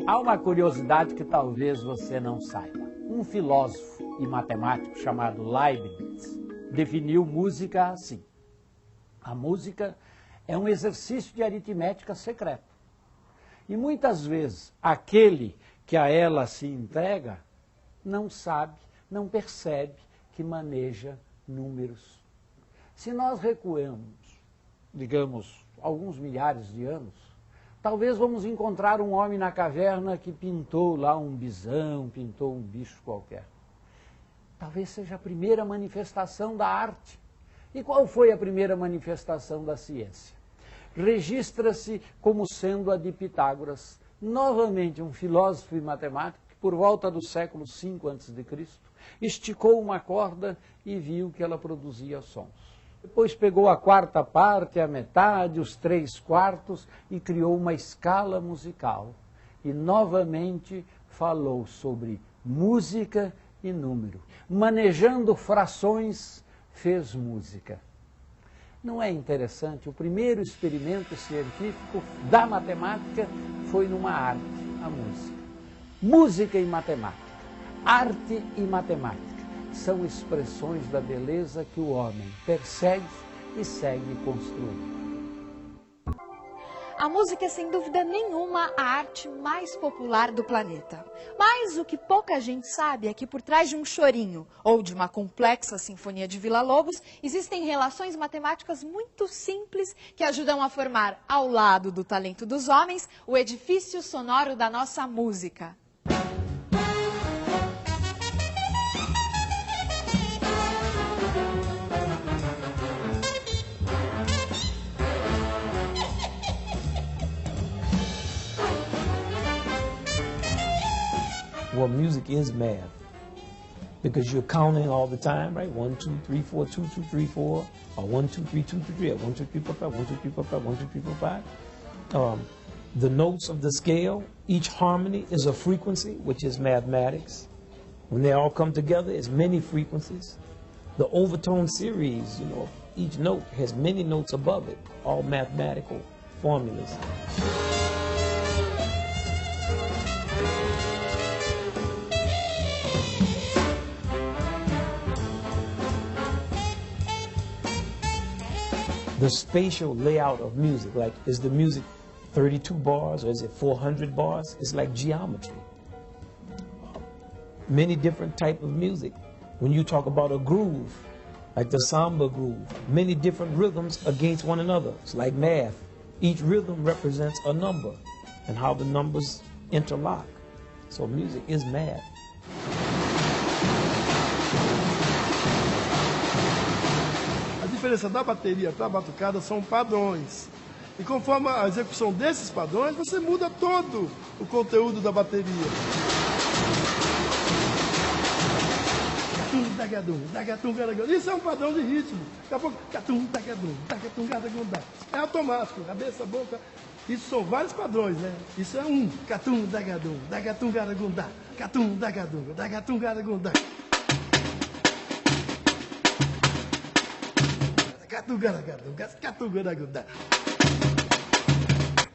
Há uma curiosidade que talvez você não saiba. Um filósofo e matemático chamado Leibniz definiu música assim. A música é um exercício de aritmética secreta. E muitas vezes aquele que a ela se entrega não sabe, não percebe que maneja números. Se nós recuamos, digamos, alguns milhares de anos, talvez vamos encontrar um homem na caverna que pintou lá um bisão, pintou um bicho qualquer. Talvez seja a primeira manifestação da arte. E qual foi a primeira manifestação da ciência? Registra-se como sendo a de Pitágoras, novamente um filósofo e matemático, que por volta do século V a.C., esticou uma corda e viu que ela produzia sons. Depois pegou a quarta parte, a metade, os 3/4 e criou uma escala musical. E novamente falou sobre música e número. Manejando frações, fez música. Não é interessante? O primeiro experimento científico da matemática foi numa arte, a música. Música e matemática, arte e matemática são expressões da beleza que o homem persegue e segue construindo. A música é, sem dúvida nenhuma, a arte mais popular do planeta. Mas o que pouca gente sabe é que por trás de um chorinho ou de uma complexa sinfonia de Villa-Lobos, existem relações matemáticas muito simples que ajudam a formar, ao lado do talento dos homens, o edifício sonoro da nossa música. Well, music is math because you're counting all the time, right? 1, 2, 3, 4, 2, 2, 3, 4, or 1, 2, 3, 2, 3, 3, or 1, 2, 3, 4, 5, 1, 2, 3, 4, 5, 1, 2, 3, 4, 5. The notes of the scale, each harmony is a frequency, which is mathematics. When they all come together, it's many frequencies. The overtone series, you know, each note has many notes above it, all mathematical formulas. The spatial layout of music, like, is the music 32 bars or is it 400 bars? It's like geometry. Many different types of music. When you talk about a groove, like the samba groove, many different rhythms against one another. It's like math. Each rhythm represents a number and how the numbers interlock. So music is math. A diferença da bateria para a batucada são padrões. E conforme a execução desses padrões, você muda todo o conteúdo da bateria. Isso é um padrão de ritmo. Daqui a pouco, é automático, cabeça, boca. Isso são vários padrões, né? Isso é um. Catum, dagadum, dagatum, garagundá. Catum, dagadum, dagatum, garagundá. Catum, garagadum, catum, garagundá.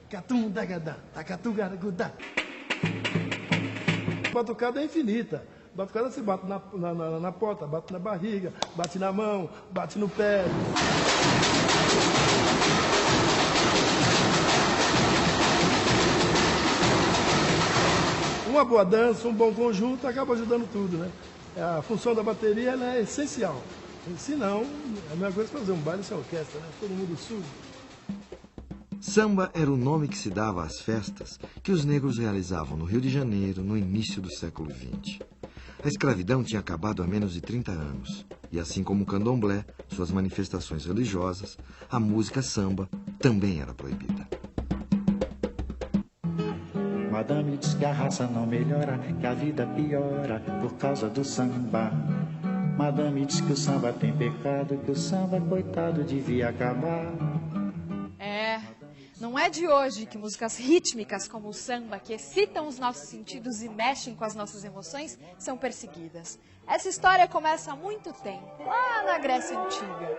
Catum, dagadá, dagatum, garagundá. A batucada é infinita. A batucada se bate na porta, bate na barriga, bate na mão, bate no pé. Uma boa dança, um bom conjunto acaba ajudando tudo, né? A função da bateria ela é essencial. Se não, é a mesma coisa que fazer um baile sem orquestra, né? Todo mundo surdo. Samba era o nome que se dava às festas que os negros realizavam no Rio de Janeiro no início do século XX. A escravidão tinha acabado há menos de 30 anos. E assim como o candomblé, suas manifestações religiosas, a música samba também era proibida. Madame diz que a raça não melhora, que a vida piora por causa do samba. Madame diz que o samba tem pecado, que o samba, coitado, devia acabar. Não é de hoje que músicas rítmicas como o samba, que excitam os nossos sentidos e mexem com as nossas emoções, são perseguidas. Essa história começa há muito tempo, lá na Grécia Antiga.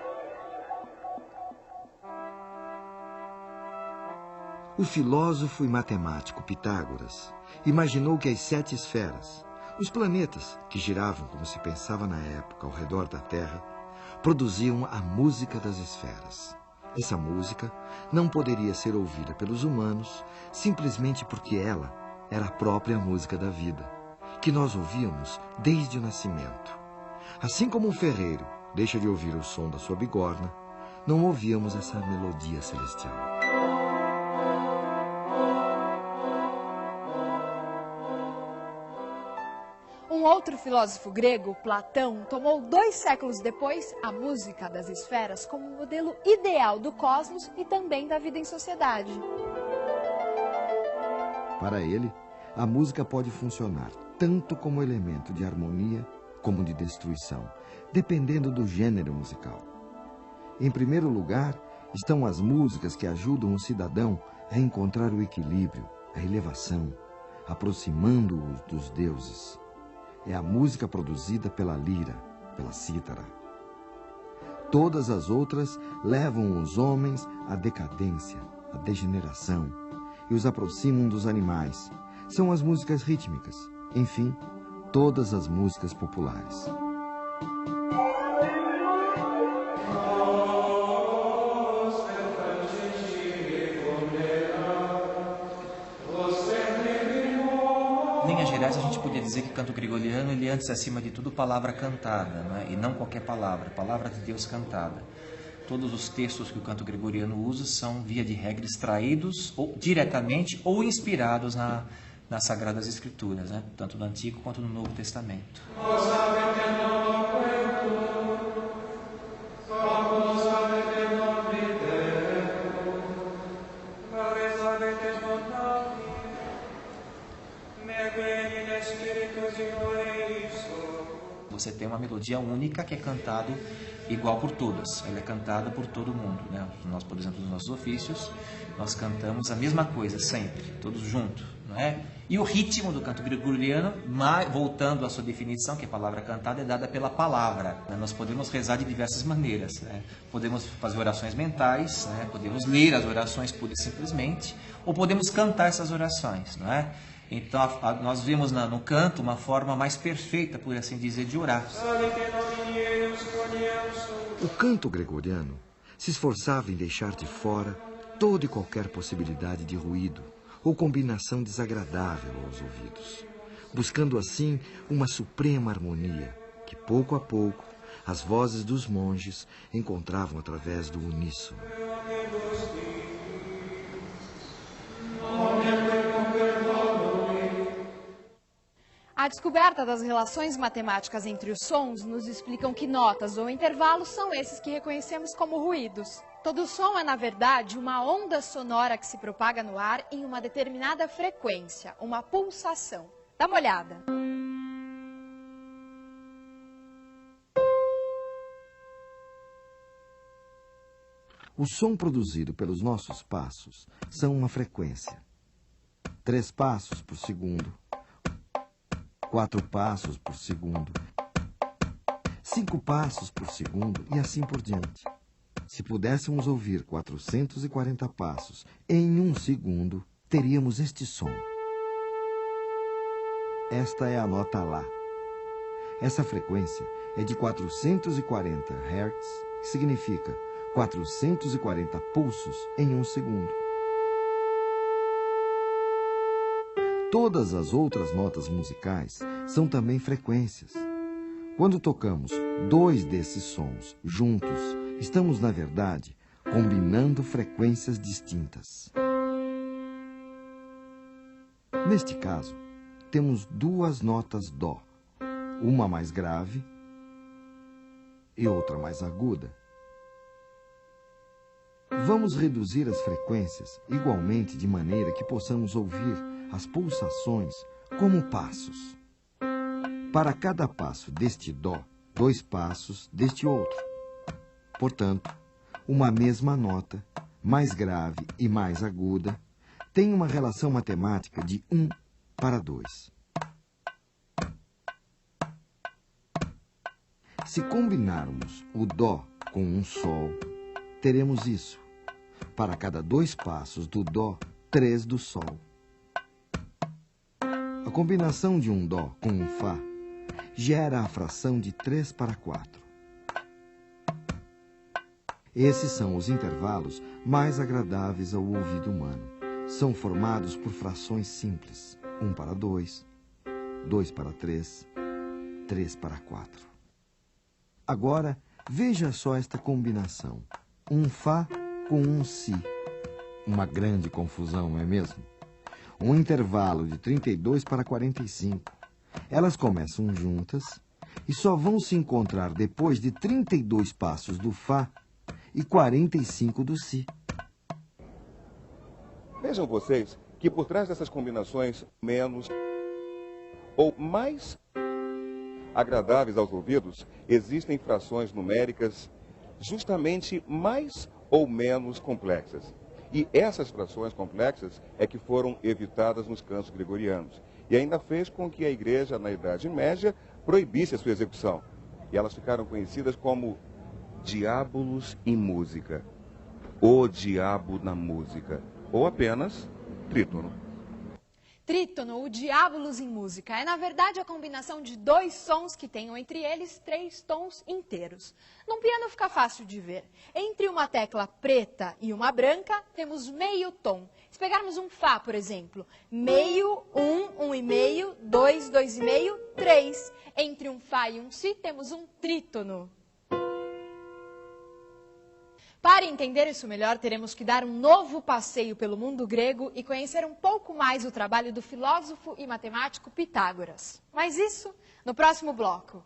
O filósofo e matemático Pitágoras imaginou que as 7 esferas, os planetas que giravam, como se pensava na época, ao redor da Terra, produziam a música das esferas. Essa música não poderia ser ouvida pelos humanos simplesmente porque ela era a própria música da vida, que nós ouvíamos desde o nascimento. Assim como um ferreiro deixa de ouvir o som da sua bigorna, não ouvíamos essa melodia celestial. Um outro filósofo grego, Platão, tomou 2 séculos depois a música das esferas como modelo ideal do cosmos e também da vida em sociedade. Para ele, a música pode funcionar tanto como elemento de harmonia como de destruição, dependendo do gênero musical. Em primeiro lugar, estão as músicas que ajudam o cidadão a encontrar o equilíbrio, a elevação, aproximando-os dos deuses. É a música produzida pela lira, pela cítara. Todas as outras levam os homens à decadência, à degeneração, e os aproximam dos animais. São as músicas rítmicas, enfim, todas as músicas populares. Em linhas gerais, a gente podia dizer que o canto gregoriano, ele antes, acima de tudo, palavra cantada, não é? E não qualquer palavra, palavra de Deus cantada. Todos os textos que o canto gregoriano usa são, via de regra, extraídos ou, diretamente ou inspirados nas Sagradas Escrituras, né? Tanto no Antigo quanto no Novo Testamento. Você tem uma melodia única que é cantada igual por todas. Ela é cantada por todo mundo, né? Nós, por exemplo, nos nossos ofícios, nós cantamos a mesma coisa sempre, todos juntos, não é? E o ritmo do canto gregoriano, voltando à sua definição, que a palavra cantada é dada pela palavra, né? Nós podemos rezar de diversas maneiras, né? Podemos fazer orações mentais, né? Podemos ler as orações pura e simplesmente, ou podemos cantar essas orações, não é? Então, nós vemos no canto uma forma mais perfeita, por assim dizer, de orar. O canto gregoriano se esforçava em deixar de fora toda e qualquer possibilidade de ruído ou combinação desagradável aos ouvidos, buscando assim uma suprema harmonia que, pouco a pouco, as vozes dos monges encontravam através do uníssono. A descoberta das relações matemáticas entre os sons nos explicam que notas ou intervalos são esses que reconhecemos como ruídos. Todo som é, na verdade, uma onda sonora que se propaga no ar em uma determinada frequência, uma pulsação. Dá uma olhada. O som produzido pelos nossos passos são uma frequência. 3 passos por segundo. 4 passos por segundo, 5 passos por segundo e assim por diante. Se pudéssemos ouvir 440 passos em 1 segundo, teríamos este som. Esta é a nota Lá. Essa frequência é de 440 Hz, que significa 440 pulsos em 1 segundo. Todas as outras notas musicais são também frequências. Quando tocamos 2 desses sons juntos, estamos, na verdade, combinando frequências distintas. Neste caso, temos 2 notas Dó, uma mais grave e outra mais aguda. Vamos reduzir as frequências igualmente de maneira que possamos ouvir as pulsações como passos. Para cada passo deste Dó, 2 passos deste outro. Portanto, uma mesma nota, mais grave e mais aguda, tem uma relação matemática de 1 para 2. Se combinarmos o Dó com um Sol, teremos isso. Para cada 2 passos do Dó, 3 do Sol. A combinação de um Dó com um Fá gera a fração de 3 para 4. Esses são os intervalos mais agradáveis ao ouvido humano. São formados por frações simples. 1 para 2, 2 para 3, 3 para 4. Agora, veja só esta combinação. Um Fá com um Si. Uma grande confusão, não é mesmo? Um intervalo de 32 para 45. Elas começam juntas e só vão se encontrar depois de 32 passos do Fá e 45 do Si. Vejam vocês que por trás dessas combinações menos ou mais agradáveis aos ouvidos, existem frações numéricas justamente mais ou menos complexas. E essas frações complexas é que foram evitadas nos cantos gregorianos. E ainda fez com que a igreja, na Idade Média, proibisse a sua execução. E elas ficaram conhecidas como diábolos em música, o diabo na música, ou apenas trítono. Trítono, o diábolos em música, é na verdade a combinação de 2 sons que tenham entre eles 3 tons inteiros. Num piano fica fácil de ver. Entre uma tecla preta e uma branca, temos meio tom. Se pegarmos um Fá, por exemplo, meio, 1, 1,5, 2, 2,5, 3. Entre um Fá e um Si, temos um trítono. Para entender isso melhor, teremos que dar um novo passeio pelo mundo grego e conhecer um pouco mais o trabalho do filósofo e matemático Pitágoras. Mas isso no próximo bloco.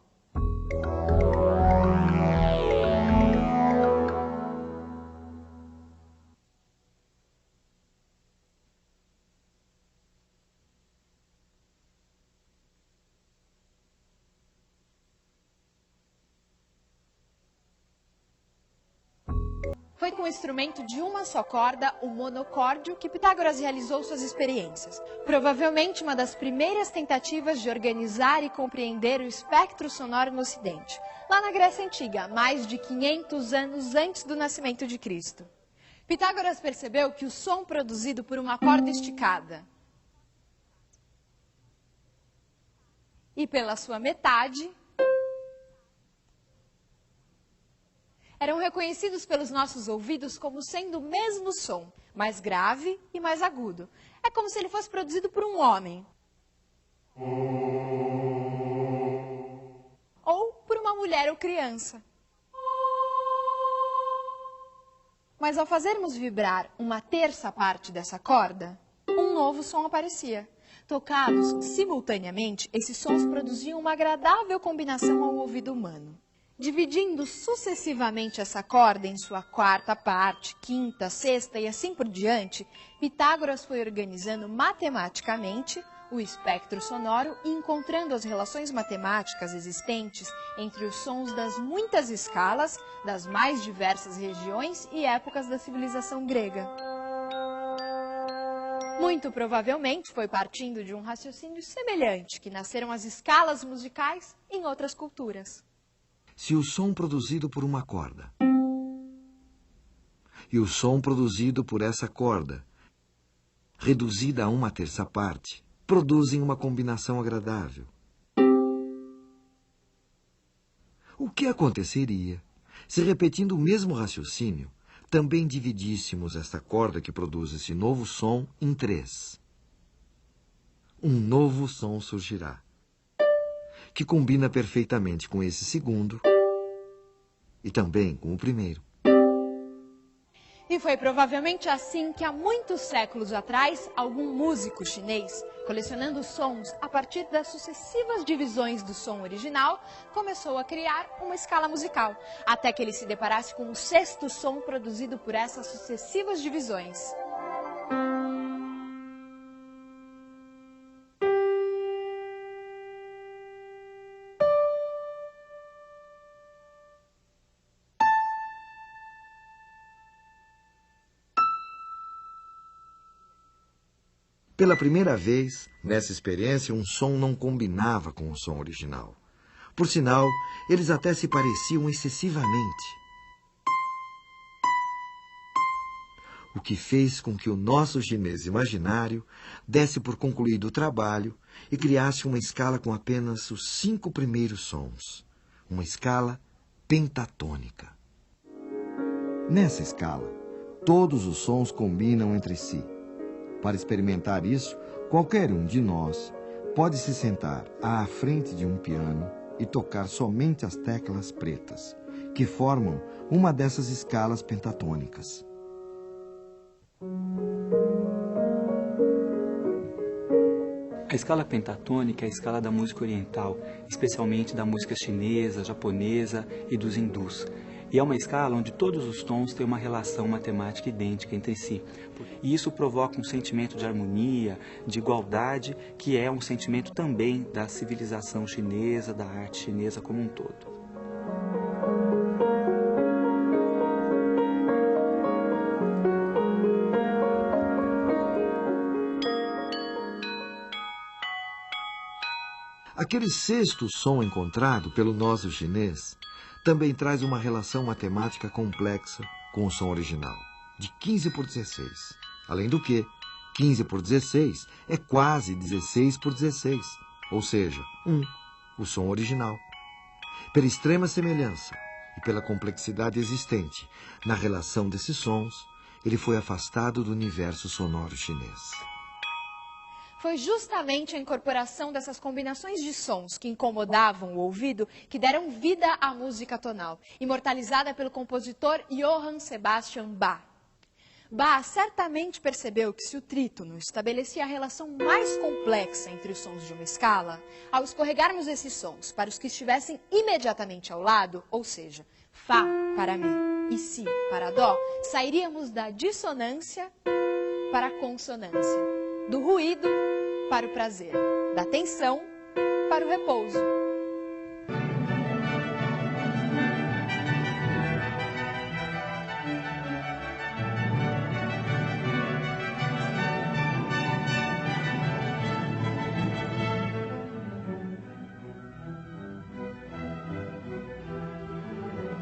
Foi com o instrumento de uma só corda, o monocórdio, que Pitágoras realizou suas experiências. Provavelmente uma das primeiras tentativas de organizar e compreender o espectro sonoro no Ocidente, lá na Grécia Antiga, mais de 500 anos antes do nascimento de Cristo. Pitágoras percebeu que o som produzido por uma corda esticada e pela sua metade eram reconhecidos pelos nossos ouvidos como sendo o mesmo som, mais grave e mais agudo. É como se ele fosse produzido por um homem. Ou por uma mulher ou criança. Mas ao fazermos vibrar uma terça parte dessa corda, um novo som aparecia. Tocados simultaneamente, esses sons produziam uma agradável combinação ao ouvido humano. Dividindo sucessivamente essa corda em sua quarta parte, quinta, sexta e assim por diante, Pitágoras foi organizando matematicamente o espectro sonoro e encontrando as relações matemáticas existentes entre os sons das muitas escalas, das mais diversas regiões e épocas da civilização grega. Muito provavelmente foi partindo de um raciocínio semelhante que nasceram as escalas musicais em outras culturas. Se o som produzido por uma corda e o som produzido por essa corda, reduzida a uma terça parte, produzem uma combinação agradável, o que aconteceria se, repetindo o mesmo raciocínio, também dividíssemos esta corda que produz esse novo som em 3? Um novo som surgirá, que combina perfeitamente com esse segundo e também com o primeiro. E foi provavelmente assim que há muitos séculos atrás, algum músico chinês, colecionando sons a partir das sucessivas divisões do som original, começou a criar uma escala musical, até que ele se deparasse com o 6º som produzido por essas sucessivas divisões. Pela primeira vez, nessa experiência, um som não combinava com o som original. Por sinal, eles até se pareciam excessivamente. o que fez com que o nosso chinês imaginário desse por concluído o trabalho e criasse uma escala com apenas os 5 primeiros sons, uma escala pentatônica. Nessa escala, todos os sons combinam entre si. Para experimentar isso, qualquer um de nós pode se sentar à frente de um piano e tocar somente as teclas pretas, que formam uma dessas escalas pentatônicas. A escala pentatônica é a escala da música oriental, especialmente da música chinesa, japonesa e dos hindus. E é uma escala onde todos os tons têm uma relação matemática idêntica entre si. E isso provoca um sentimento de harmonia, de igualdade, que é um sentimento também da civilização chinesa, da arte chinesa como um todo. Aquele sexto som encontrado pelo nosso chinês também traz uma relação matemática complexa com o som original, de 15 por 16. Além do que, 15 por 16 é quase 16 por 16, ou seja, 1, o som original. Pela extrema semelhança e pela complexidade existente na relação desses sons, ele foi afastado do universo sonoro chinês. Foi justamente a incorporação dessas combinações de sons que incomodavam o ouvido que deram vida à música tonal, imortalizada pelo compositor Johann Sebastian Bach. Bach certamente percebeu que se o trítono estabelecia a relação mais complexa entre os sons de uma escala, ao escorregarmos esses sons para os que estivessem imediatamente ao lado, ou seja, Fá para Mi e Si para Dó, sairíamos da dissonância para a consonância, do ruído para o prazer, da tensão para o repouso.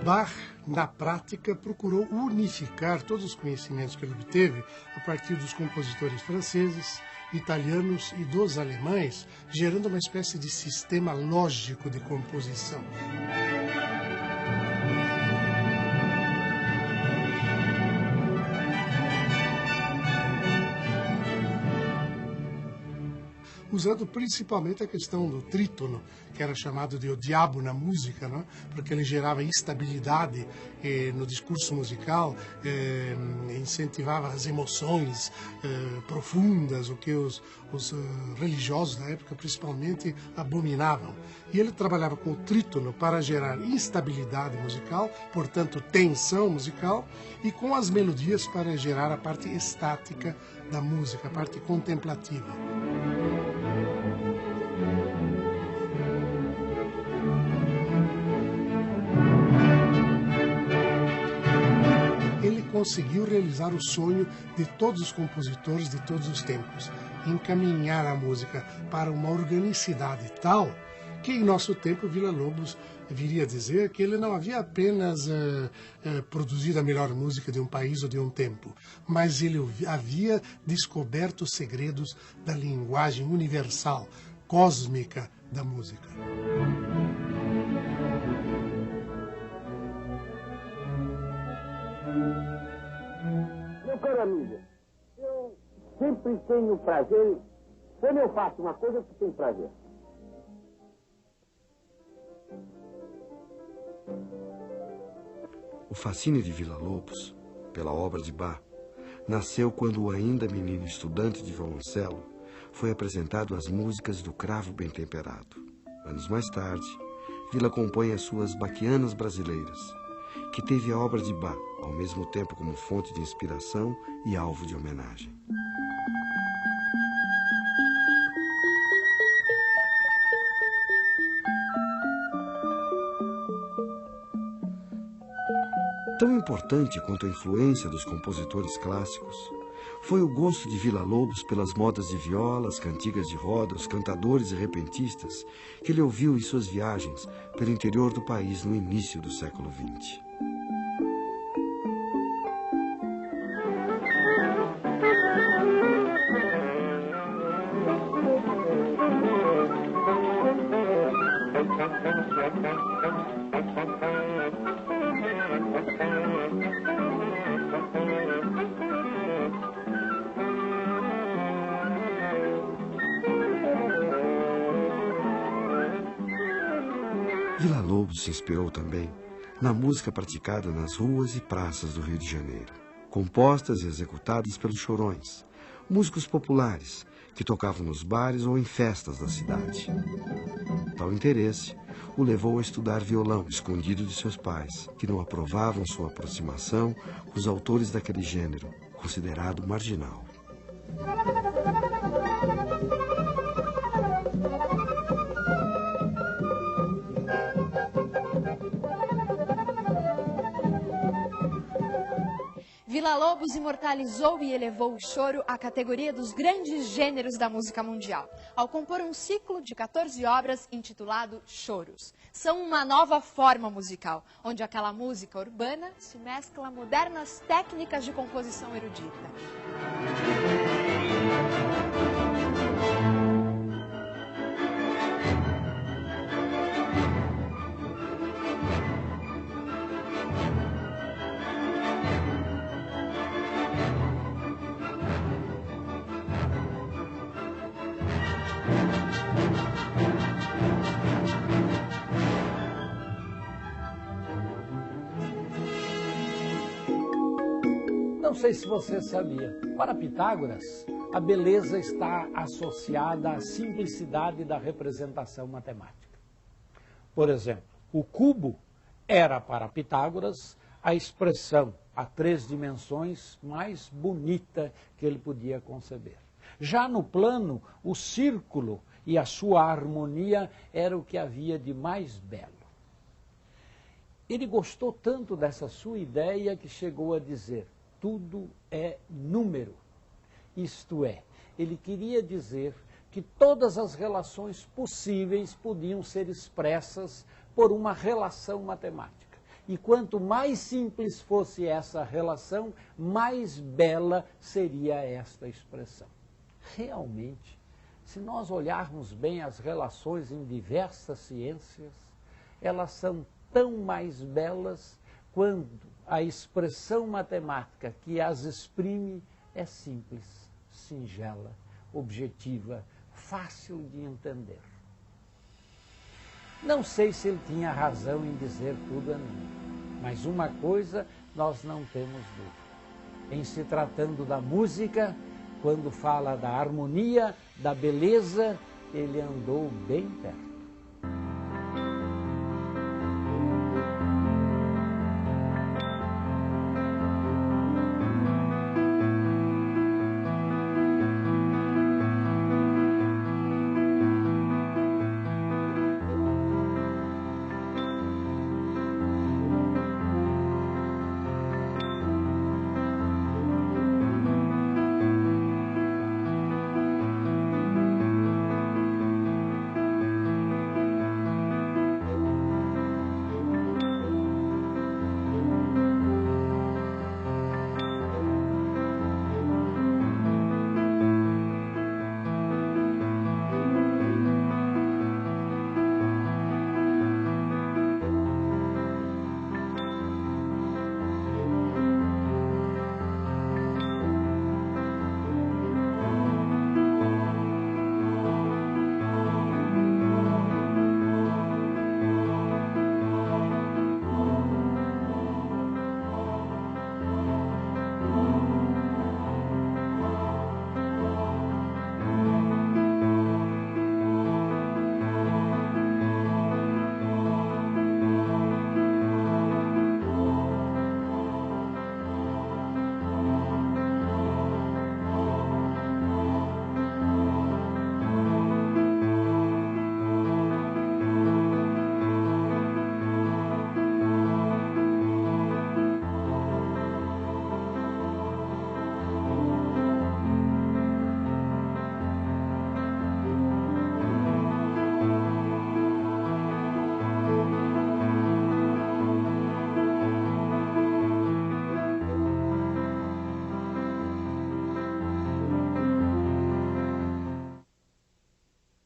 Bach, na prática, procurou unificar todos os conhecimentos que ele obteve a partir dos compositores franceses, italianos e dos alemães, gerando uma espécie de sistema lógico de composição. Usando principalmente a questão do trítono, que era chamado de o diabo na música, não? Porque ele gerava instabilidade no discurso musical, incentivava as emoções profundas, o que os religiosos da época principalmente abominavam. E ele trabalhava com o trítono para gerar instabilidade musical, portanto tensão musical, e com as melodias para gerar a parte estática da música, a parte contemplativa. Ele conseguiu realizar o sonho de todos os compositores de todos os tempos, encaminhar a música para uma organicidade tal que em nosso tempo Villa-Lobos viria a dizer que ele não havia apenas produzido a melhor música de um país ou de um tempo, mas ele havia descoberto os segredos da linguagem universal, cósmica da música. Meu caro amigo, eu sempre tenho prazer quando eu faço uma coisa que tem prazer. O fascínio de Villa-Lobos, pela obra de Bach, nasceu quando o ainda menino estudante de violoncelo foi apresentado às músicas do Cravo Bem Temperado. Anos mais tarde, Villa compõe as suas Bachianas Brasileiras, que teve a obra de Bach, ao mesmo tempo como fonte de inspiração e alvo de homenagem. Tão importante quanto a influência dos compositores clássicos foi o gosto de Villa-Lobos pelas modas de violas, cantigas de roda, os cantadores e repentistas que ele ouviu em suas viagens pelo interior do país no início do século XX. Villa-Lobos se inspirou também na música praticada nas ruas e praças do Rio de Janeiro, compostas e executadas pelos chorões, músicos populares que tocavam nos bares ou em festas da cidade. Tal interesse o levou a estudar violão escondido de seus pais, que não aprovavam sua aproximação com os autores daquele gênero, considerado marginal. Villa-Lobos imortalizou e elevou o choro à categoria dos grandes gêneros da música mundial, ao compor um ciclo de 14 obras intitulado Choros. São uma nova forma musical, onde aquela música urbana se mescla a modernas técnicas de composição erudita. Não sei se você sabia, para Pitágoras, a beleza está associada à simplicidade da representação matemática. Por exemplo, o cubo era para Pitágoras a expressão a 3 dimensões mais bonita que ele podia conceber. Já no plano, o círculo e a sua harmonia era o que havia de mais belo. Ele gostou tanto dessa sua ideia que chegou a dizer: tudo é número. Isto é, ele queria dizer que todas as relações possíveis podiam ser expressas por uma relação matemática. E quanto mais simples fosse essa relação, mais bela seria esta expressão. Realmente, se nós olharmos bem as relações em diversas ciências, elas são tão mais belas quando a expressão matemática que as exprime é simples, singela, objetiva, fácil de entender. Não sei se ele tinha razão em dizer tudo a mim, mas uma coisa nós não temos dúvida. Em se tratando da música, quando fala da harmonia, da beleza, ele andou bem perto.